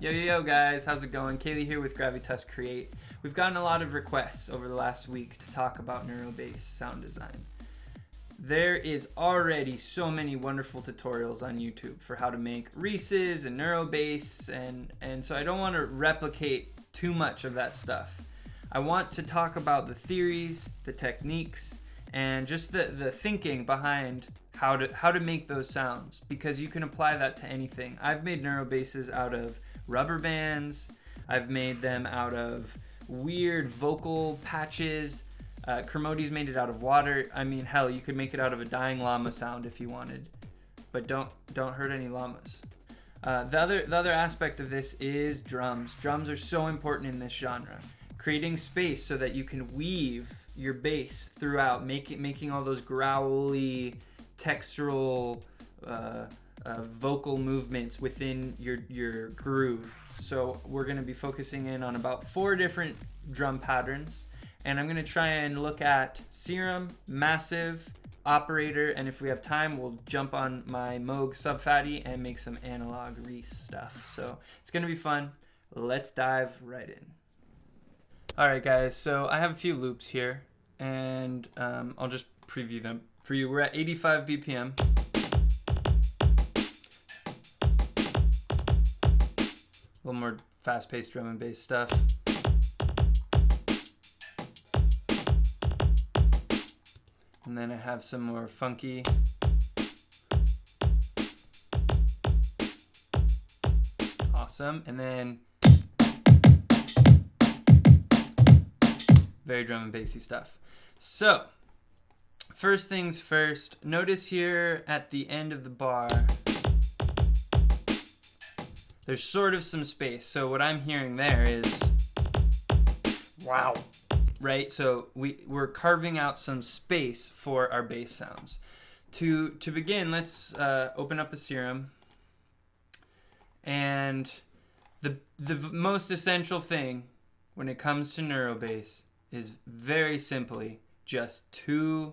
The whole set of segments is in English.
Yo guys, how's it going? Keli here with Gravitas Create. We've gotten a lot of requests over the last week to talk about Neurobass sound design. There is already so many wonderful tutorials on YouTube for how to make Reses and Neurobass, and so I don't want to replicate too much of that stuff. I want to talk about the theories, the techniques, and just the thinking behind how to make those sounds, because you can apply that to anything. I've made Neurobasses out of rubber bands. I've made them out of weird vocal patches. Kermode's made it out of water. I mean, hell, you could make it out of a dying llama sound if you wanted, but don't hurt any llamas. The other aspect of this is drums. Drums are so important in this genre. Creating space so that you can weave your bass throughout, making all those growly, textural, vocal movements within your groove. So we're going to be focusing in on about 4 different drum patterns, and I'm going to try and look at Serum, Massive, Operator, and if we have time we'll jump on my Moog Sub-Fatty and make some analog Res stuff. So it's going to be fun. Let's dive right in. Alright guys, so I have a few loops here, and I'll just preview them for you. We're at 85 BPM. A little more fast-paced drum and bass stuff. And then I have some more funky. Awesome. And then very drum and bassy stuff. So, first things first, notice here at the end of the bar, there's sort of some space. So what I'm hearing there is, wow, right? So we're carving out some space for our bass sounds. To begin, let's open up a Serum. And the most essential thing when it comes to Neurobass is very simply just 2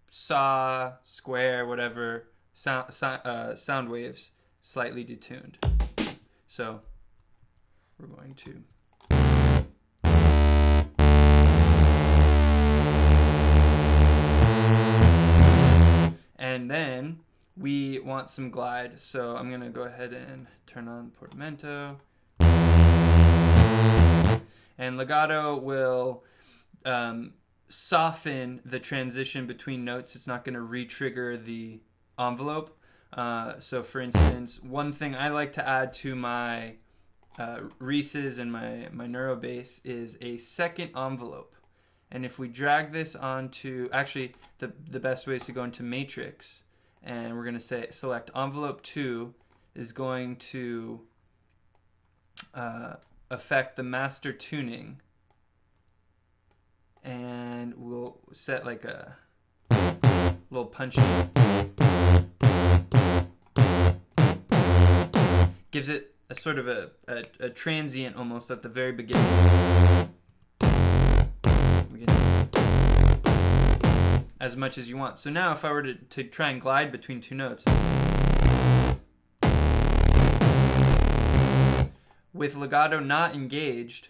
saw, square, whatever, sound waves slightly detuned. So we're going to and then we want some glide, so I'm gonna go ahead and turn on portamento, and legato will soften the transition between notes. It's not going to re-trigger the envelope. So for instance, one thing I like to add to my Reses and my Neurobass is a second envelope. And if we drag this onto, actually the best way is to go into Matrix, and we're going to select envelope 2 is going to affect the master tuning, and we'll set like a little punchy. Gives it a sort of a transient almost at the very beginning. We can as much as you want. So now if I were to try and glide between 2 notes, with legato not engaged,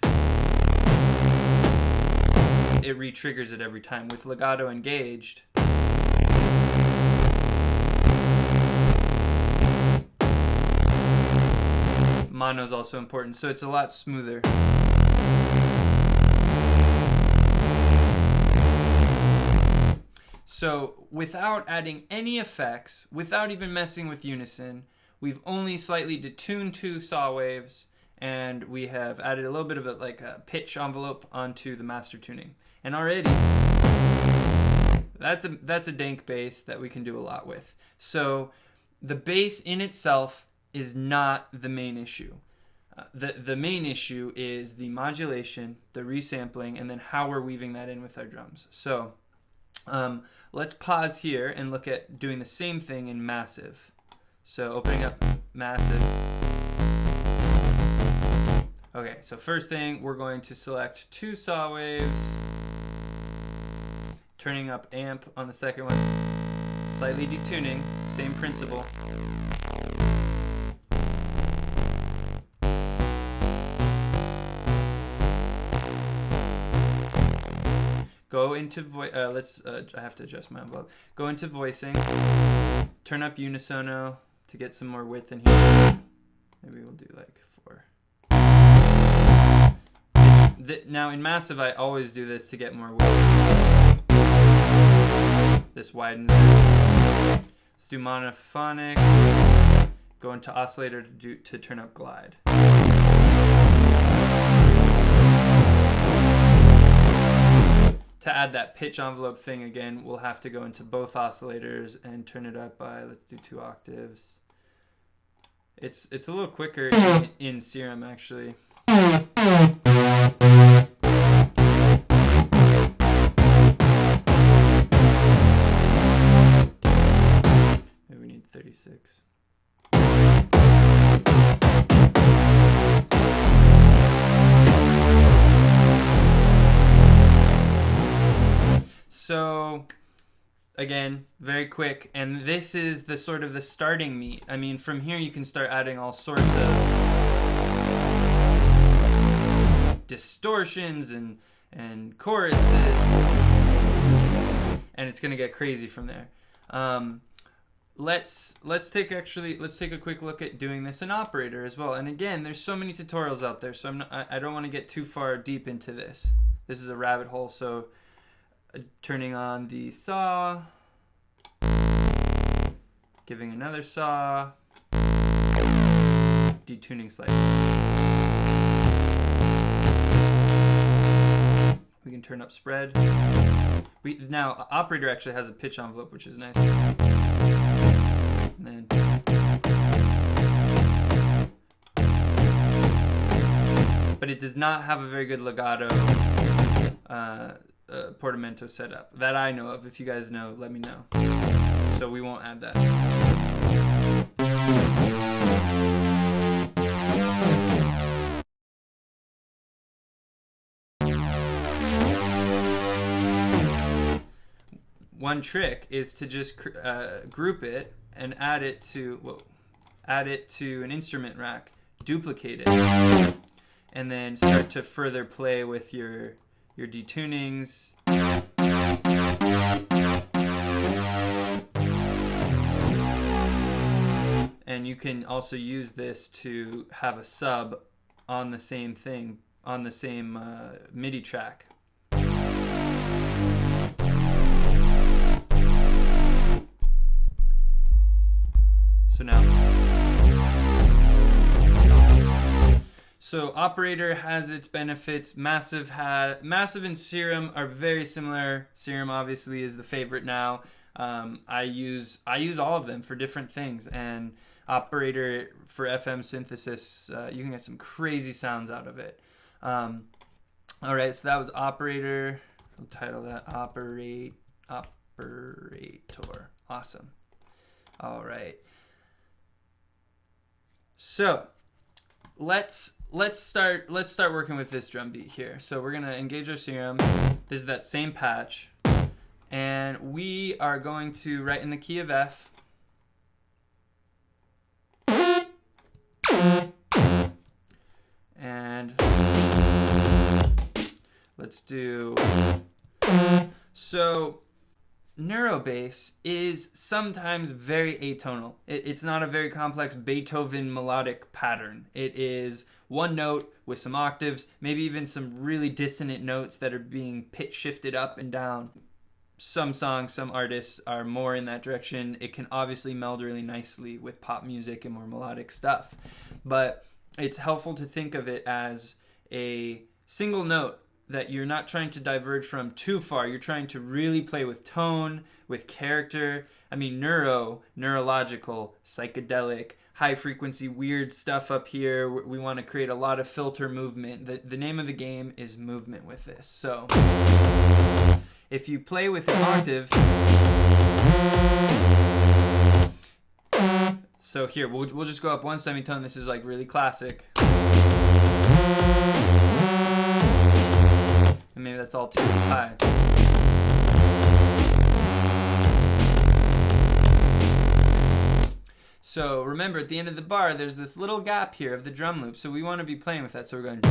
it re-triggers it every time. With legato engaged, mono is also important, so it's a lot smoother. So without adding any effects, without even messing with unison, we've only slightly detuned 2 saw waves, and we have added a little bit of a pitch envelope onto the master tuning. And already, that's a dank bass that we can do a lot with. So the bass in itself is not the main issue. The main issue is the modulation, the resampling, and then how we're weaving that in with our drums. So let's pause here and look at doing the same thing in Massive. So opening up Massive. Okay, so first thing, we're going to select 2 saw waves, turning up amp on the second one, slightly detuning, same principle. go into I have to adjust my envelope. Go into voicing, turn up unisono to get some more width in here. Maybe we'll do like 4. Now in massive, I always do this to get more width. This widens it. Let's do monophonic. Go into oscillator to turn up glide. To add that pitch envelope thing again, we'll have to go into both oscillators and turn it up by, let's do 2 octaves. It's a little quicker in Serum actually. Maybe we need 36. So again, very quick, and this is the sort of the starting meat. I mean, from here you can start adding all sorts of distortions and choruses, and it's gonna get crazy from there. Let's take a quick look at doing this in operator as well. And again, there's so many tutorials out there, so I don't want to get too far deep into this. This is a rabbit hole, so turning on the saw, giving another saw, detuning slightly. We can turn up spread. Now operator actually has a pitch envelope, which is nice. And then but it does not have a very good legato portamento setup that I know of. If you guys know, let me know. So we won't add that. One trick is to just group it and add it to an instrument rack, duplicate it, and then start to further play with your detunings. And you can also use this to have a sub on the same thing, on the same MIDI track. So operator has its benefits. Massive and Serum are very similar. Serum obviously is the favorite now. I use all of them for different things, and operator for FM synthesis, you can get some crazy sounds out of it. All right, so that was operator. I'll title that operator. Awesome. All right. So let's start working with this drum beat here. So we're gonna engage our Serum. This is that same patch, and we are going to write in the key of F. And let's do, so Neurobass is sometimes very atonal. It's not a very complex Beethoven melodic pattern. It is one note with some octaves, maybe even some really dissonant notes that are being pitch shifted up and down. Some songs, some artists are more in that direction. It can obviously meld really nicely with pop music and more melodic stuff. But it's helpful to think of it as a single note that you're not trying to diverge from too far. You're trying to really play with tone, with character. I mean, neurological, psychedelic, high frequency, weird stuff up here. We want to create a lot of filter movement. The name of the game is movement with this. So if you play with an octave, so here, we'll just go up one semitone. This is like really classic. And maybe that's all too high. So remember, at the end of the bar, there's this little gap here of the drum loop. So we want to be playing with that. So we're going.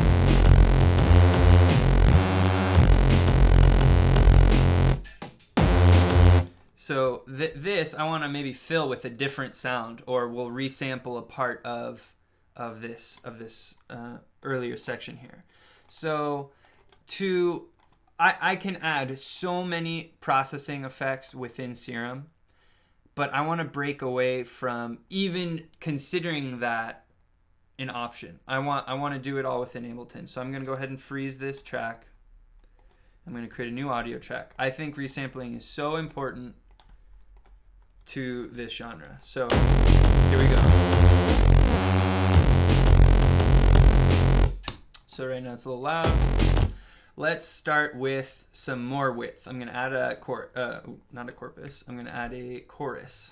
So this I want to maybe fill with a different sound, or we'll resample a part of this earlier section here. So I can add so many processing effects within Serum, but I want to break away from even considering that an option. I want to do it all within Ableton. So I'm going to go ahead and freeze this track. I'm going to create a new audio track. I think resampling is so important to this genre. So here we go. So right now it's a little loud. Let's start with some more width. I'm going to add not a corpus. I'm going to add a chorus.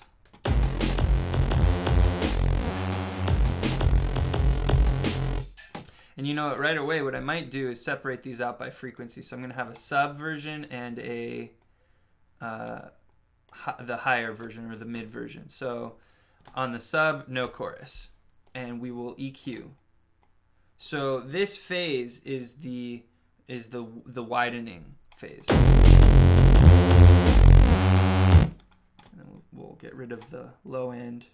And you know what, right away what I might do is separate these out by frequency. So I'm going to have a sub version and the higher version or the mid version. So on the sub, no chorus. And we will EQ. So this phase is the widening phase. And we'll get rid of the low end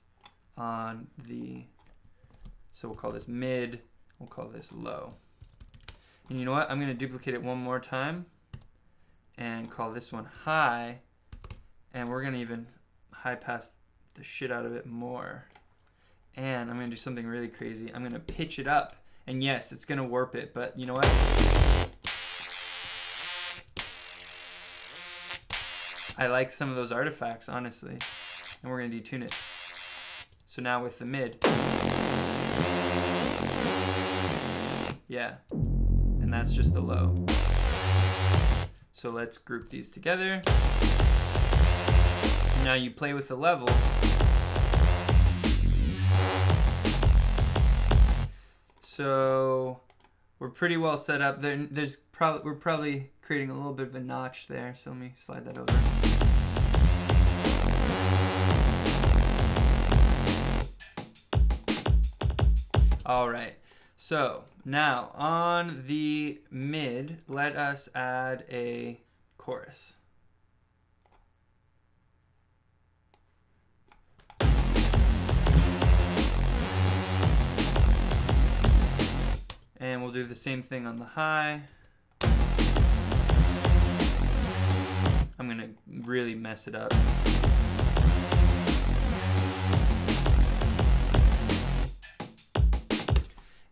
on so we'll call this mid. We'll call this low. And you know what? I'm going to duplicate it one more time and call this one high. And we're going to even high pass the shit out of it more. And I'm going to do something really crazy. I'm going to pitch it up. And yes, it's going to warp it, but you know what? I like some of those artifacts, honestly. And we're going to detune it. So now with the mid. Yeah, and that's just the low. So let's group these together. Now you play with the levels. So we're pretty well set up. We're probably creating a little bit of a notch there. So let me slide that over. All right. So now on the mid, let us add a chorus. And we'll do the same thing on the high. I'm going to really mess it up.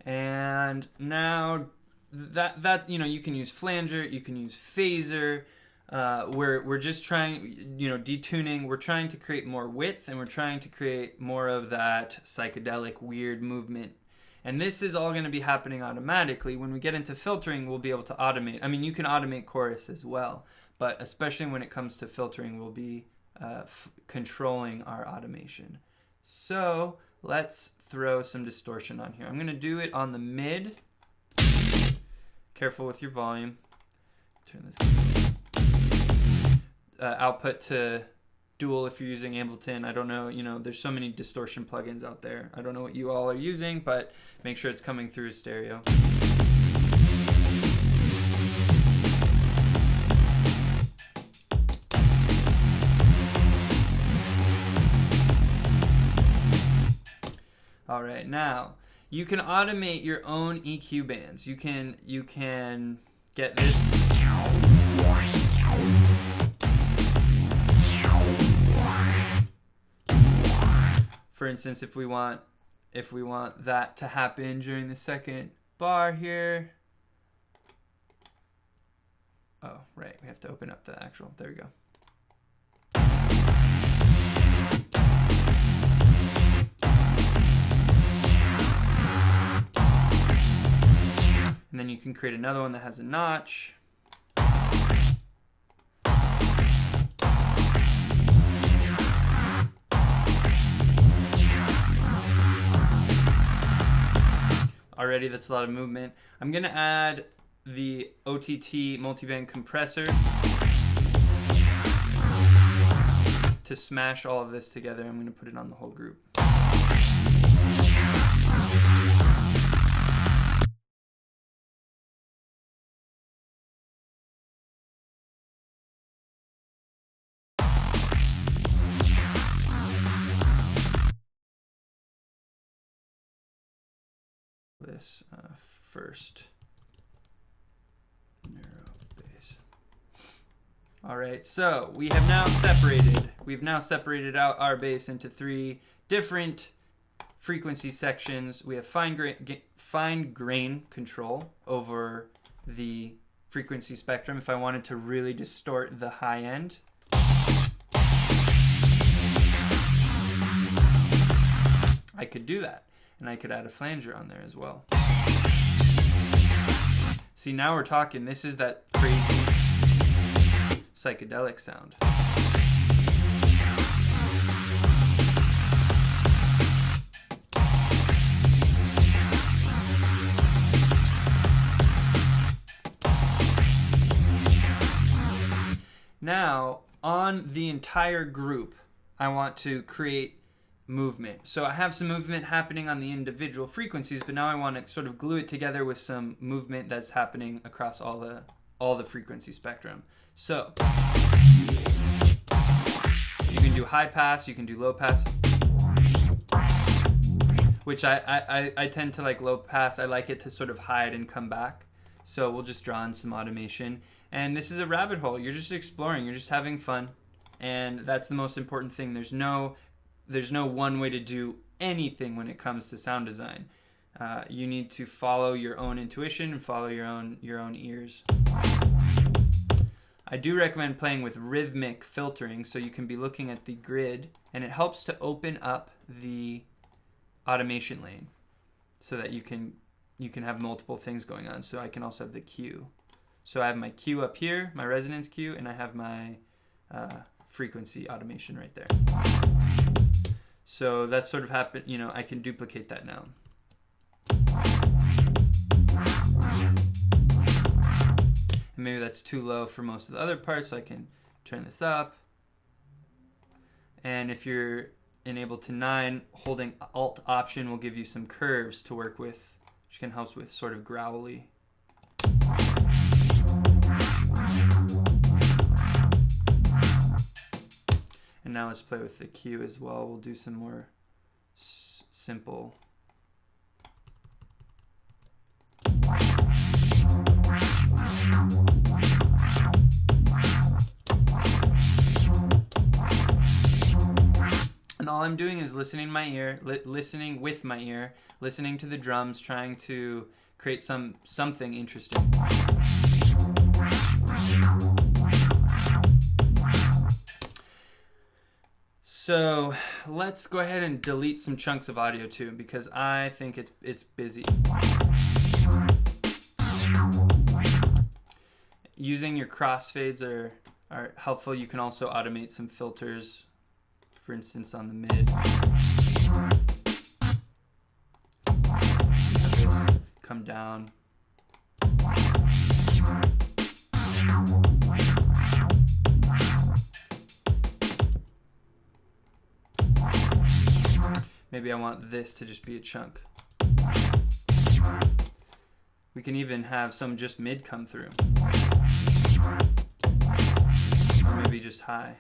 And now that you can use flanger, you can use phaser. We're just trying, detuning. We're trying to create more width, and we're trying to create more of that psychedelic weird movement. And this is all going to be happening automatically. When we get into filtering, we'll be able to automate. I mean, you can automate chorus as well, but especially when it comes to filtering, we'll be controlling our automation. So let's throw some distortion on here. I'm going to do it on the mid. Careful with your volume. Turn this output to dual if you're using Ableton. I don't know, there's so many distortion plugins out there. I don't know what you all are using, but make sure it's coming through stereo. All right, now you can automate your own EQ bands. You can get this. For instance, if we want that to happen during the second bar here. Oh, right, we have to open up the actual. There we go. And then you can create another one that has a notch. Already, that's a lot of movement. I'm going to add the OTT multiband compressor to smash all of this together. I'm going to put it on the whole group. this first. Neurobass. All right, so we've now separated out our bass into 3 different frequency sections. We have fine grain control over the frequency spectrum. If I wanted to really distort the high end, I could do that, and I could add a flanger on there as well. See, now we're talking. This is that crazy psychedelic sound. Now, on the entire group, I want to create movement. So I have some movement happening on the individual frequencies, but now I want to sort of glue it together with some movement that's happening across all the frequency spectrum. So you can do high pass, you can do low pass, which I tend to like low pass. I like it to sort of hide and come back. So we'll just draw in some automation. And this is a rabbit hole. You're just exploring, you're just having fun. And that's the most important thing. There's no one way to do anything when it comes to sound design. You need to follow your own intuition and follow your own ears. I do recommend playing with rhythmic filtering, so you can be looking at the grid, and it helps to open up the automation lane so that you can have multiple things going on. So I can also have the cue. So I have my cue up here, my resonance cue, and I have my frequency automation right there. So that's sort of happened, I can duplicate that now. And maybe that's too low for most of the other parts, so I can turn this up. And if you're in Ableton 9, holding Alt Option will give you some curves to work with, which can help with sort of growly. And now let's play with the cue as well. We'll do some more simple. And all I'm doing is listening with my ear, listening to the drums, trying to create something interesting. So let's go ahead and delete some chunks of audio too, because I think it's busy. Using your crossfades are helpful. You can also automate some filters, for instance, on the mid. Come down. Maybe I want this to just be a chunk. We can even have some just mid come through. Or maybe just high.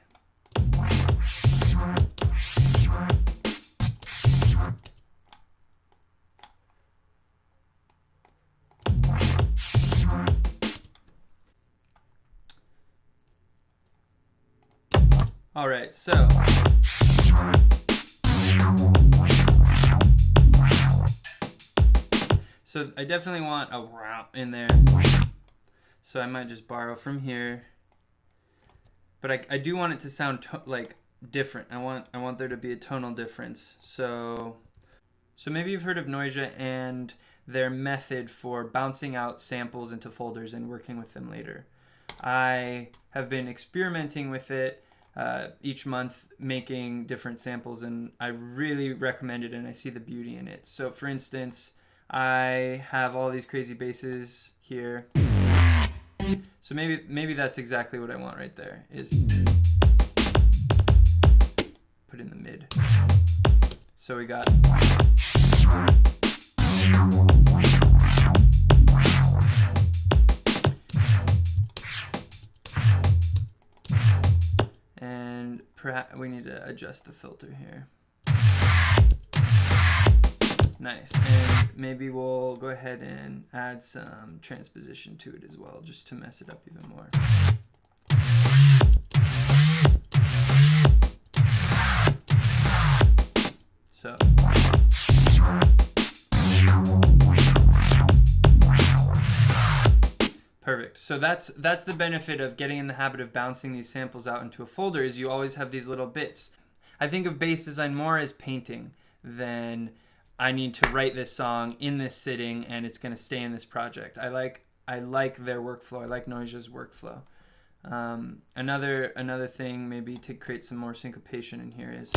All right, so I definitely want a wow in there. So I might just borrow from here. But I do want it to sound like different. I want there to be a tonal difference. So maybe you've heard of Noisia and their method for bouncing out samples into folders and working with them later. I have been experimenting with it each month, making different samples, and I really recommend it, and I see the beauty in it. So for instance, I have all these crazy basses here. So maybe that's exactly what I want right there, is put in the mid. So we got and perhaps we need to adjust the filter here. Nice. And maybe we'll go ahead and add some transposition to it as well, just to mess it up even more. So. Perfect. So that's the benefit of getting in the habit of bouncing these samples out into a folder, is you always have these little bits. I think of bass design more as painting than I need to write this song in this sitting and it's going to stay in this project. I like their workflow. I like Noise's workflow. Another thing maybe to create some more syncopation in here is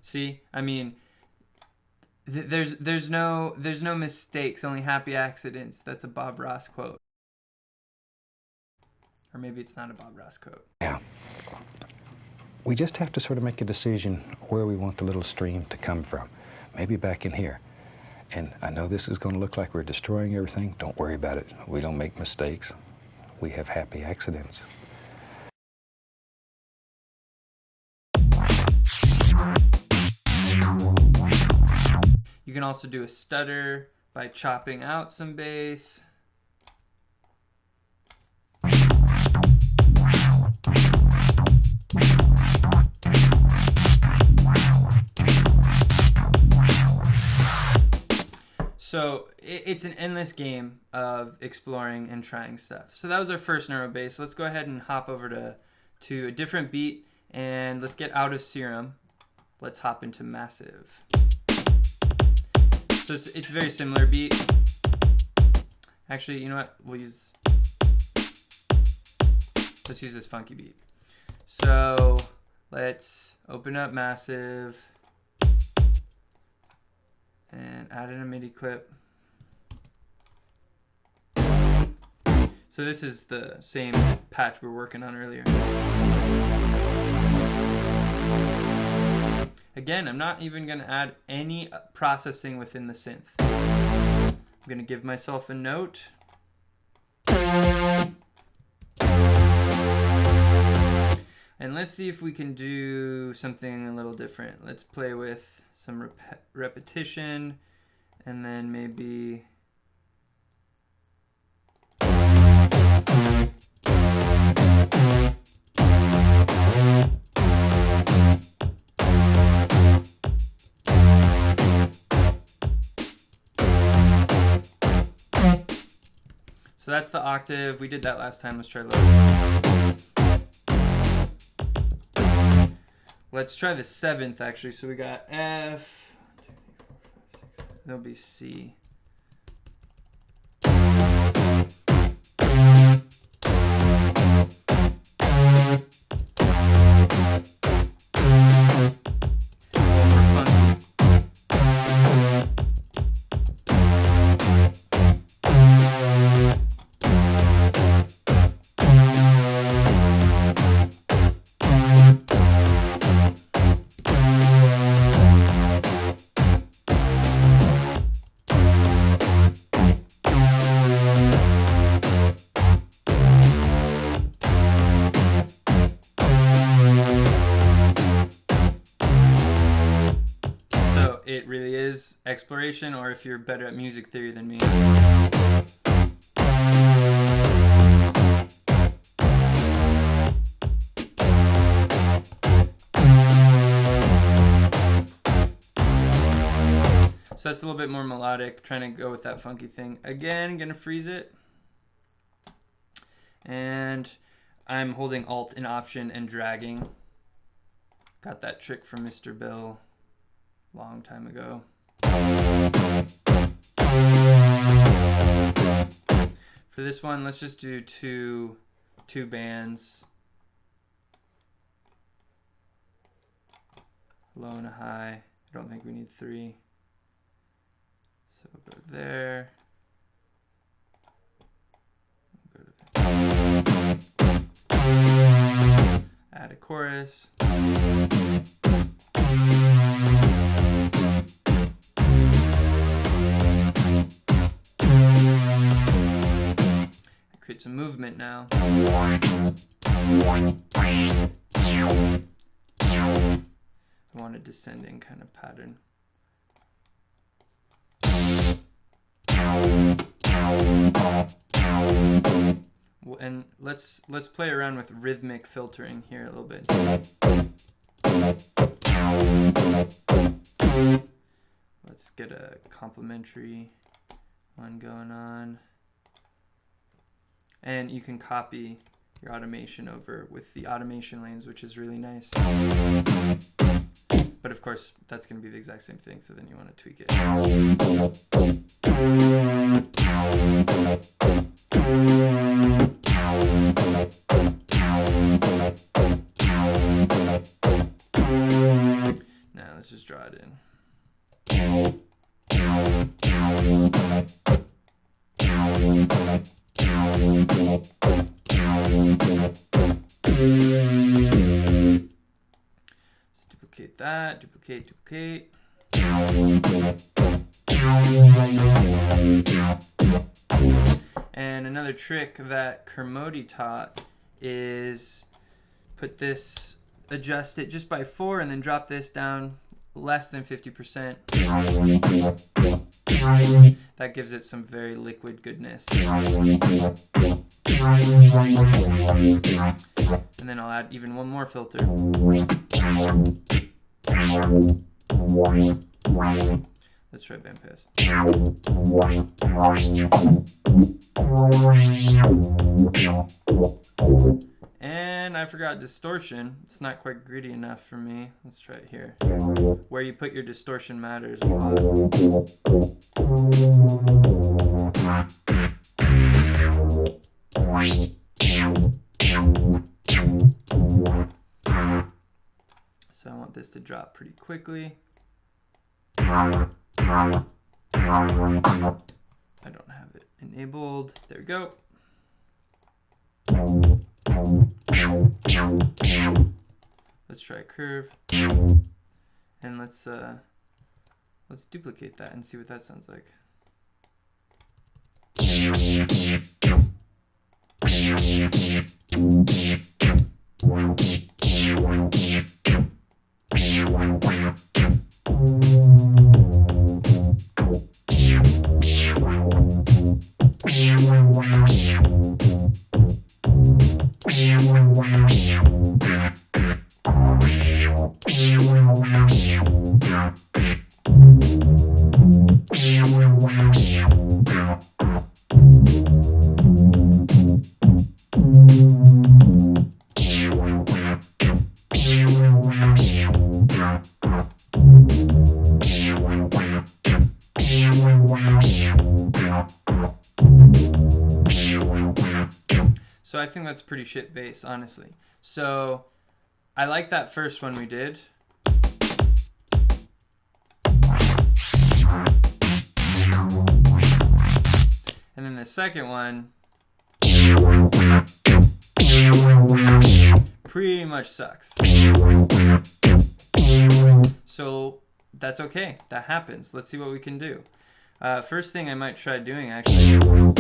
see, I mean, there's no mistakes, only happy accidents. That's a Bob Ross quote. Or maybe it's not a Bob Ross quote. Yeah. We just have to sort of make a decision where we want the little stream to come from. Maybe back in here. And I know this is going to look like we're destroying everything. Don't worry about it. We don't make mistakes. We have happy accidents. You can also do a stutter by chopping out some bass. So it's an endless game of exploring and trying stuff. So that was our first Neurobass. Let's go ahead and hop over to a different beat, and let's get out of Serum. Let's hop into Massive. So it's a very similar beat. Actually, you know what? Let's use this funky beat. So let's open up Massive and add in a MIDI clip. So this is the same patch we were working on earlier. Again, I'm not even going to add any processing within the synth. I'm going to give myself a note. And let's see if we can do something a little different. Let's play with some repetition, and then maybe so that's the octave. We did that last time. Let's try low. Let's try the 7th actually. So we got F, 1, 2, 3, 4, 5, 6. That'll be C. It really is exploration, or if you're better at music theory than me. So that's a little bit more melodic, trying to go with that funky thing. Again, gonna freeze it. And I'm holding Alt and Option and dragging. Got that trick from Mr. Bill long time ago. For this one, let's just do two bands. Low and a high. I don't think we need 3. So we'll go there. We'll go to there. Add a chorus. Create some movement now. want a descending kind of pattern. And let's play around with rhythmic filtering here a little bit. Let's get a complementary one going on. And you can copy your automation over with the automation lanes, which is really nice. But of course, that's going to be the exact same thing, so then you want to tweak it. Now let's just draw it in. Let's duplicate that, duplicate. And another trick that Kermode taught is put this, adjust it just by 4 and then drop this down less than 50%. That gives it some very liquid goodness. And then I'll add even one more filter. Let's try bandpass. And I forgot distortion. It's not quite gritty enough for me. Let's try it here. Where you put your distortion matters a lot. So I want this to drop pretty quickly. I don't have it enabled. There we go. Let's try a curve. And let's duplicate that and see what that sounds like. So I think that's pretty shit bass, honestly. So I like that first one we did. And then the second one pretty much sucks. So that's okay. That happens. Let's see what we can do. First thing I might try doing actually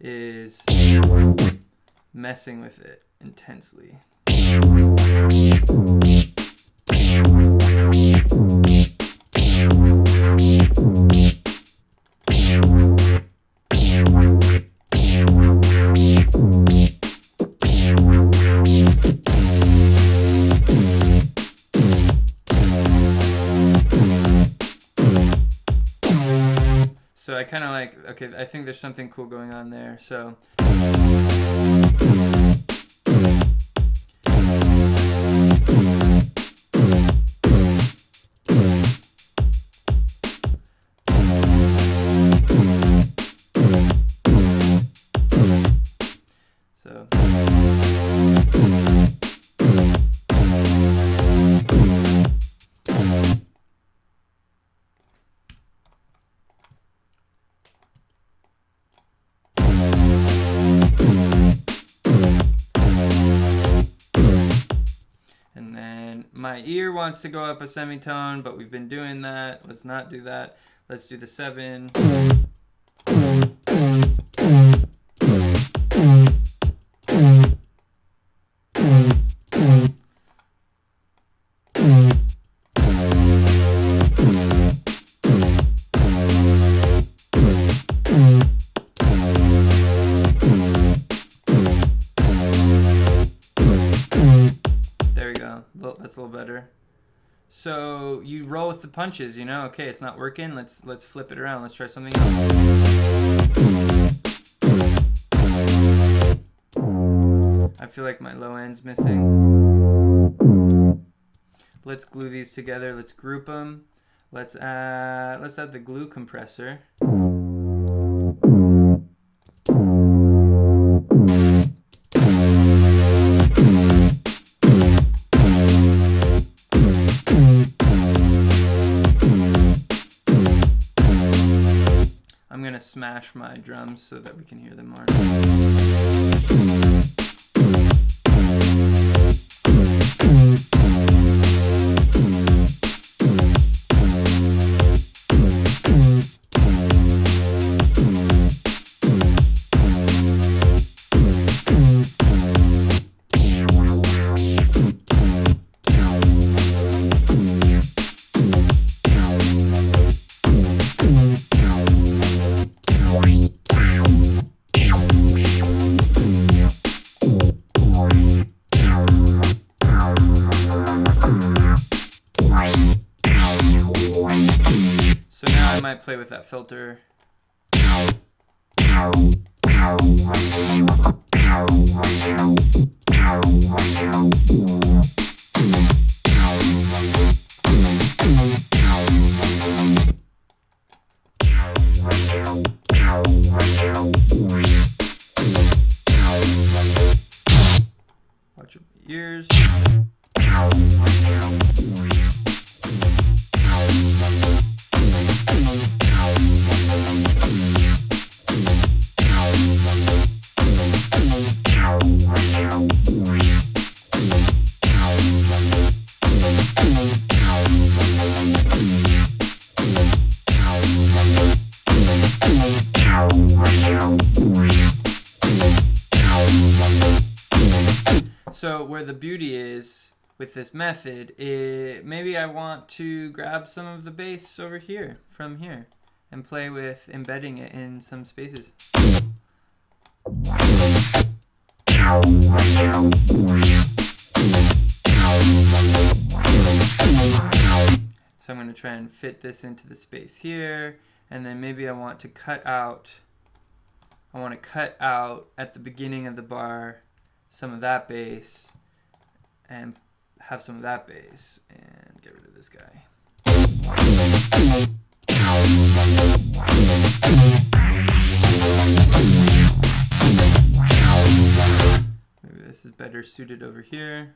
is messing with it intensely. So I kind of like, okay, I think there's something cool going on there. So my ear wants to go up a semitone, but we've been doing that. Let's not do that. Let's do the 7. That's a little better. So you roll with the punches, you know? Okay, it's not working. Let's flip it around. Let's try something else. I feel like my low end's missing. Let's glue these together. Let's group them. Let's add the glue compressor. I'm gonna smash my drums so that we can hear them more. I might play with that filter. Watch your ears. So where the beauty is with this method, maybe I want to grab some of the bass over here, from here, and play with embedding it in some spaces. So I'm going to try and fit this into the space here, and then maybe I want to cut out at the beginning of the bar some of that bass and have some of that bass and get rid of this guy. Maybe this is better suited over here.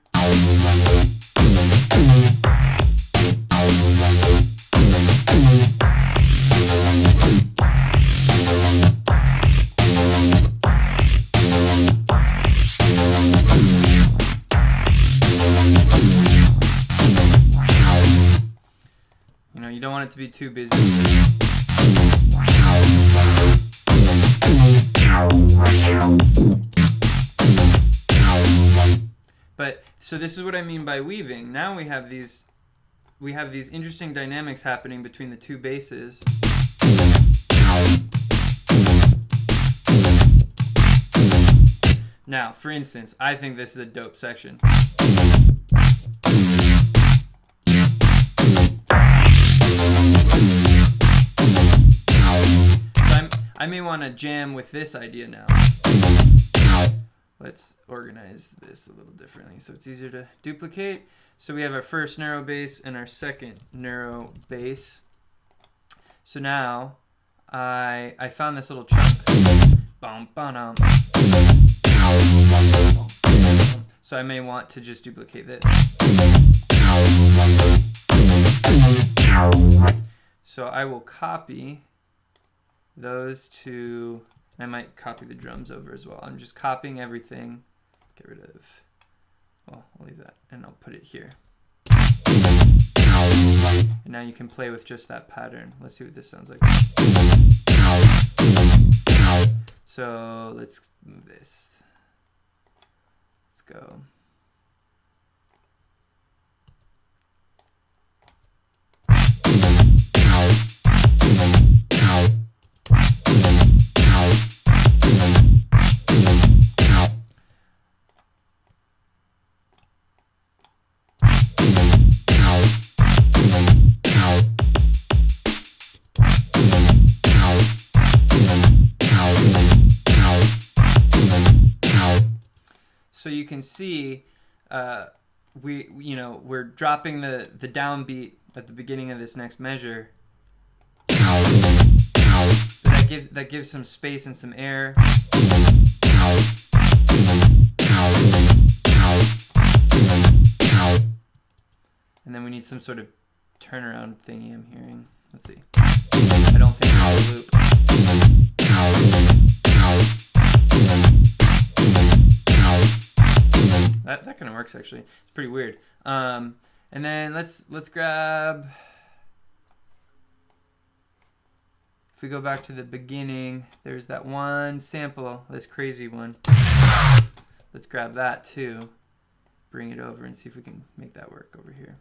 You don't want it to be too busy. But so this is what I mean by weaving. Now we have these interesting dynamics happening between the two basses. Now, for instance, I think this is a dope section. I may want to jam with this idea now. Let's organize this a little differently so it's easier to duplicate. So we have our first neuro bass and our second neuro bass. So now I found this little chunk. So I may want to just duplicate this. So I will copy those two. I might copy the drums over as well. I'm just copying everything. Get rid of, well, I'll leave that and I'll put it here. And now you can play with just that pattern. Let's see what this sounds like. So let's move this. Let's go. you can see we're dropping the downbeat at the beginning of this next measure. That gives some space and some air. And then we need some sort of turnaround thingy I'm hearing. Let's see. I don't think it's a loop. That kind of works actually. It's pretty weird. And then let's grab. If we go back to the beginning, there's that one sample, this crazy one. Let's grab that too. Bring it over and see if we can make that work over here.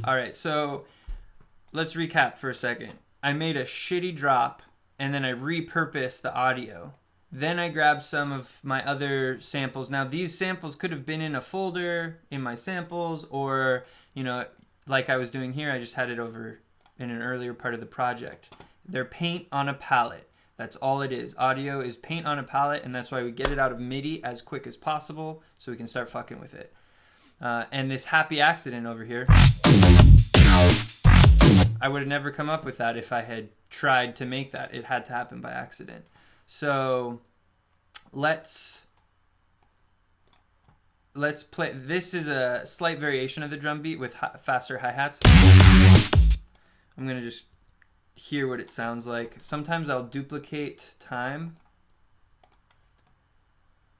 All right, so let's recap for a second. I made a shitty drop and then I repurposed the audio. Then I grabbed some of my other samples. Now these samples could have been in a folder in my samples, or, you know, like I was doing here, I just had it over in an earlier part of the project. They're paint on a palette. That's all it is. Audio is paint on a palette, and that's why we get it out of MIDI as quick as possible so we can start fucking with it. And this happy accident over here, I would have never come up with that if I had tried to make that. It had to happen by accident. So let's play. This is a slight variation of the drum beat with faster hi-hats. I'm going to just hear what it sounds like. Sometimes I'll duplicate time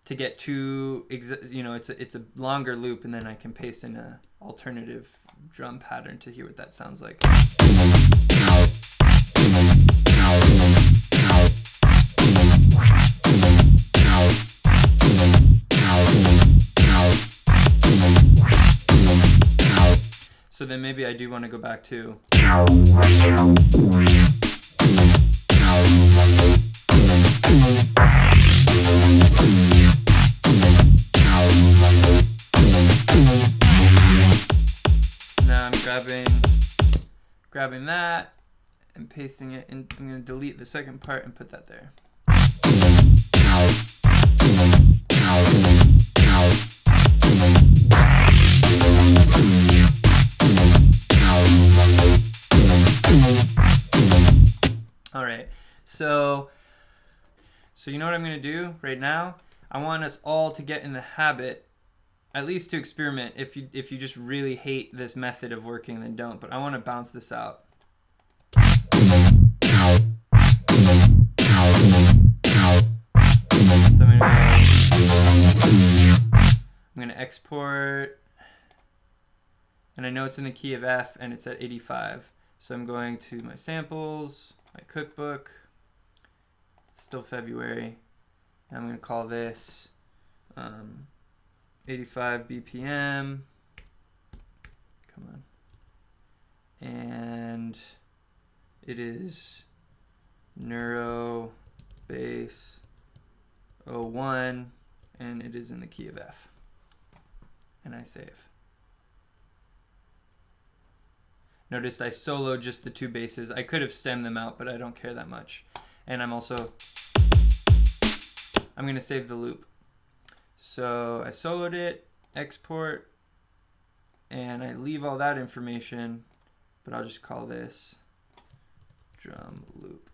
to get to, it's a longer loop, and then I can paste in a alternative drum pattern to hear what that sounds like. So then maybe I do want to go back to. Now I'm grabbing that and pasting it, and I'm going to delete the second part and put that there. All right, so you know what I'm going to do right now? I want us all to get in the habit, at least to experiment. If you just really hate this method of working, then don't. But I want to bounce this out. So I'm going to export, and I know it's in the key of F and it's at 85. So I'm going to my samples, my cookbook, still February. And I'm going to call this 85 BPM. Come on. And it is Neurobass 01, and it is in the key of F. And I save. Noticed I soloed just the two basses. I could have stemmed them out, but I don't care that much. And I'm going to save the loop. So I soloed it, export, and I leave all that information, but I'll just call this drum loop.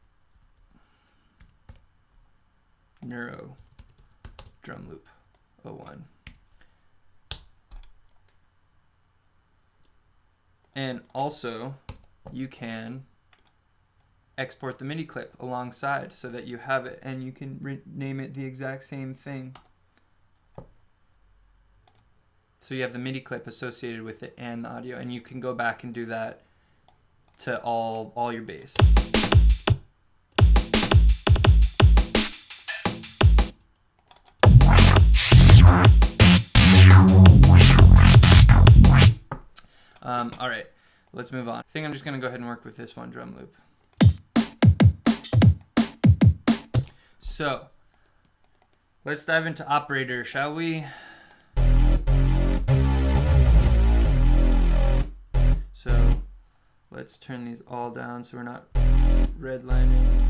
Neuro drum loop 01. And also, you can export the MIDI clip alongside so that you have it and you can name it the exact same thing. So you have the MIDI clip associated with it and the audio, and you can go back and do that to all your bass. All right, let's move on. I think I'm just going to go ahead and work with this one drum loop. So, let's dive into operator, shall we? So let's turn these all down so we're not redlining.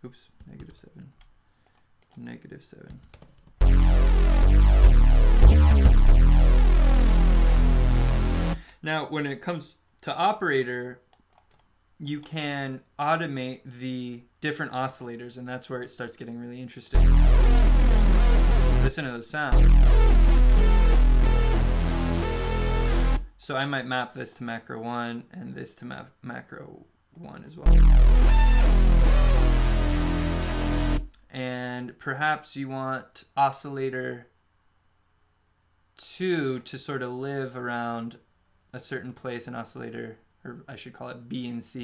Oops, -7. -7. Now, when it comes to operator, you can automate the different oscillators, and that's where it starts getting really interesting. Listen to those sounds. So I might map this to macro 1 and this to macro 1 as well. And perhaps you want oscillator 2 to sort of live around a certain place in oscillator, or I should call it B and C.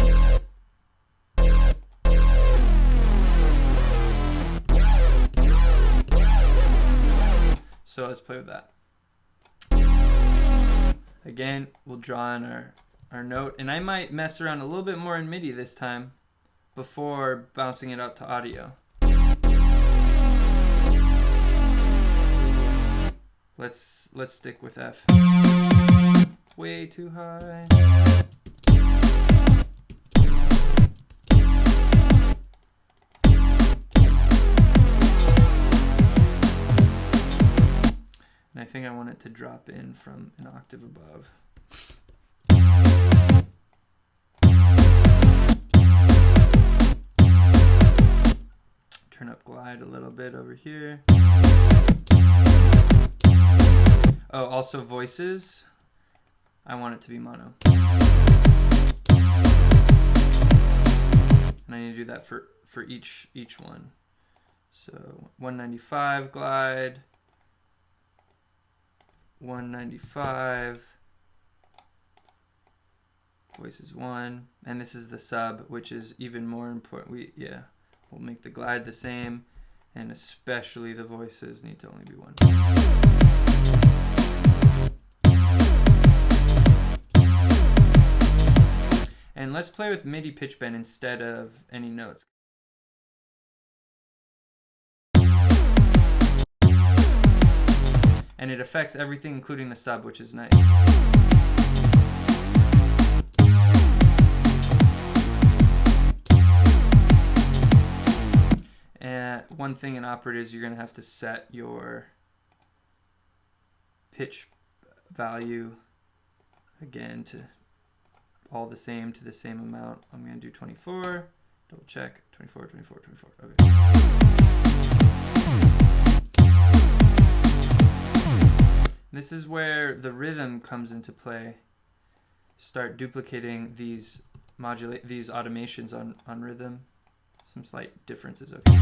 So let's play with that. Again, we'll draw in our note, and I might mess around a little bit more in MIDI this time before bouncing it out to audio. Let's stick with F. Way too high. And I think I want it to drop in from an octave above. Turn up glide a little bit over here. Oh, also voices. I want it to be mono. And I need to do that for each one. So 195 glide, 195, voices 1, and this is the sub, which is even more important. We'll make the glide the same, and especially the voices need to only be 1. And let's play with MIDI pitch bend instead of any notes. And it affects everything, including the sub, which is nice. And one thing in operator is you're going to have to set your pitch value again to all the same to the same amount. I'm going to do 24. Double check. 24, 24, 24. Okay. This is where the rhythm comes into play. Start duplicating these automations on rhythm. Some slight differences. Okay.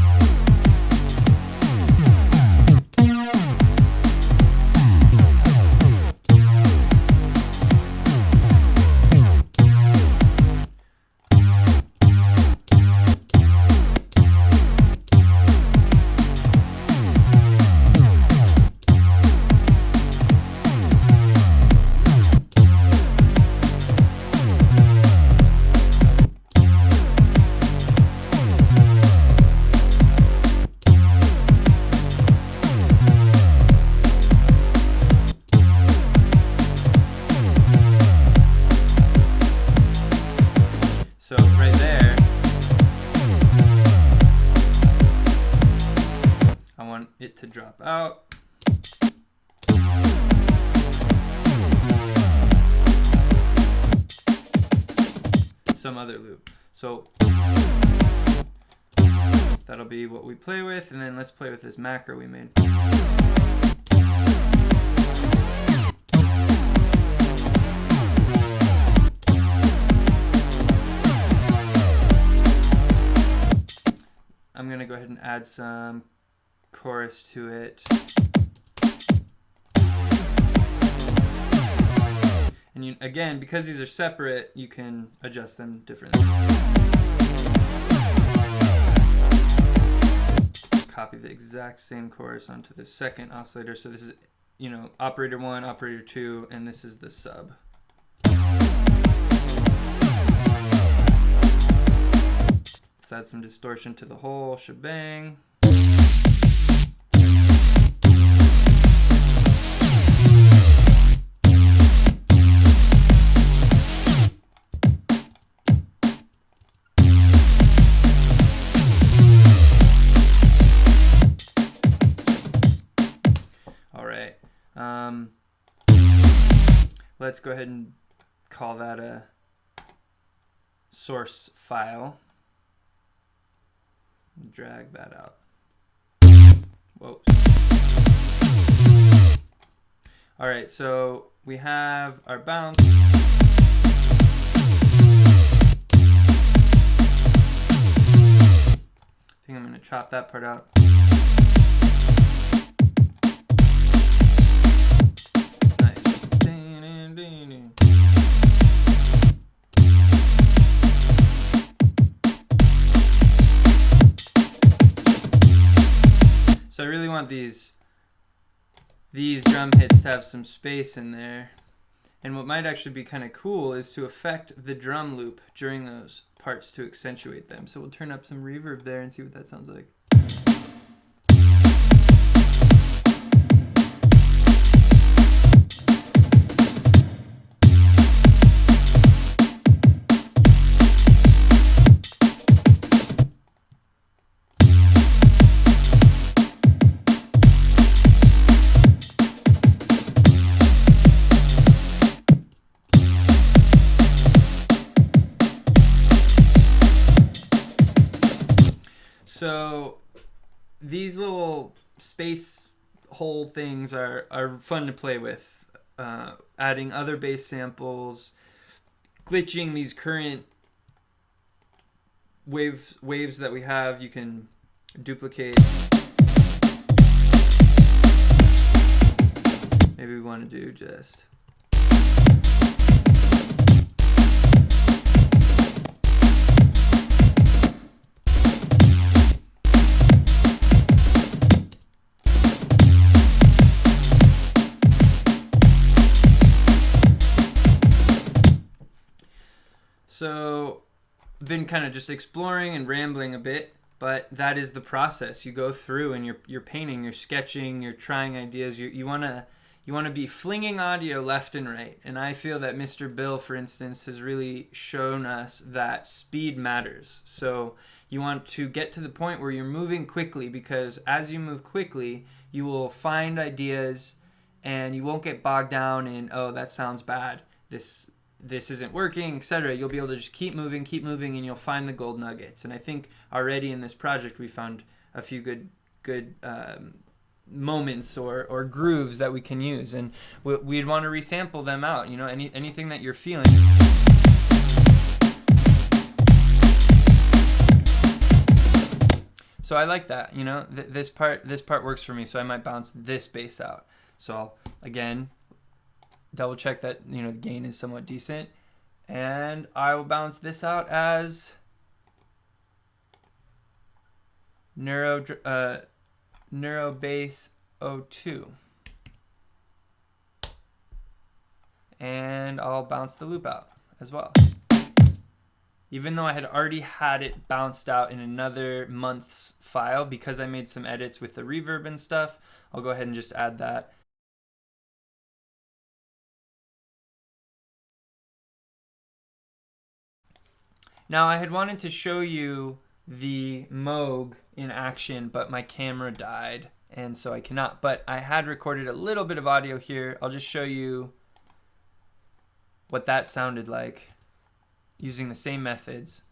So right there, I want it to drop out. Some other loop. So that'll be what we play with, and then let's play with this macro we made. I'm gonna go ahead and add some chorus to it. And again, because these are separate, you can adjust them differently. Copy the exact same chorus onto the second oscillator. So this is, operator 1, operator 2, and this is the sub. Let's add some distortion to the whole shebang. let's go ahead and call that a source file. Drag that out. Whoa. All right, so we have our bounce. I think I'm gonna chop that part out. So I really want these drum hits to have some space in there. And what might actually be kind of cool is to affect the drum loop during those parts to accentuate them. So we'll turn up some reverb there and see what that sounds like. So these little space hole things are fun to play with. Adding other bass samples, glitching these current waves that we have, you can duplicate. Maybe we want to do just... So I've been kind of just exploring and rambling a bit, but that is the process. You go through and you're painting, you're sketching, you're trying ideas. You want to be flinging audio left and right. And I feel that Mr. Bill, for instance, has really shown us that speed matters. So you want to get to the point where you're moving quickly, because as you move quickly, you will find ideas and you won't get bogged down in, oh, that sounds bad. This isn't working, etc. You'll be able to just keep moving, and you'll find the gold nuggets. And I think already in this project we found a few good moments or grooves that we can use, and we'd want to resample them out. You know, anything that you're feeling. So I like that. You know, this part works for me. So I might bounce this bass out. So I'll, again, double check that, you know, the gain is somewhat decent, and I will balance this out as Neurobass 02, and I'll bounce the loop out as well, even though I had already had it bounced out in another month's file. Because I made some edits with the reverb and stuff, I'll go ahead and just add that. Now, I had wanted to show you the Moog in action, but my camera died, and so I cannot. But I had recorded a little bit of audio here. I'll just show you what that sounded like using the same methods.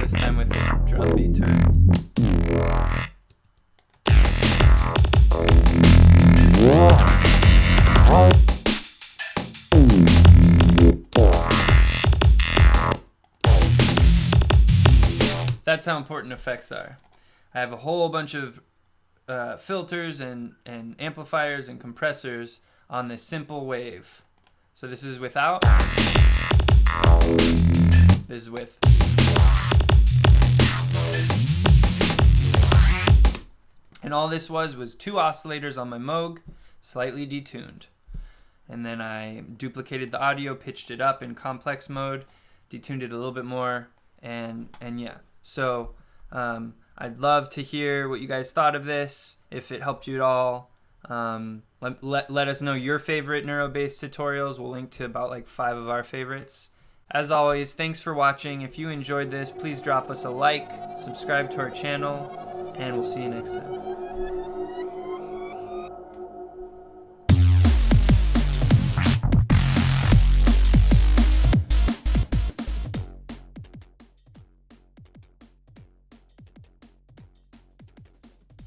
This time with the drum beat turn. That's how important effects are. I have a whole bunch of filters and amplifiers and compressors on this simple wave. So this is without. This is with. And all this was two oscillators on my Moog, slightly detuned. And then I duplicated the audio, pitched it up in complex mode, detuned it a little bit more, and yeah. So I'd love to hear what you guys thought of this, if it helped you at all. Let us know your favorite Neurobass tutorials. We'll link to about like 5 of our favorites. As always, thanks for watching. If you enjoyed this, please drop us a like, subscribe to our channel, and we'll see you next time.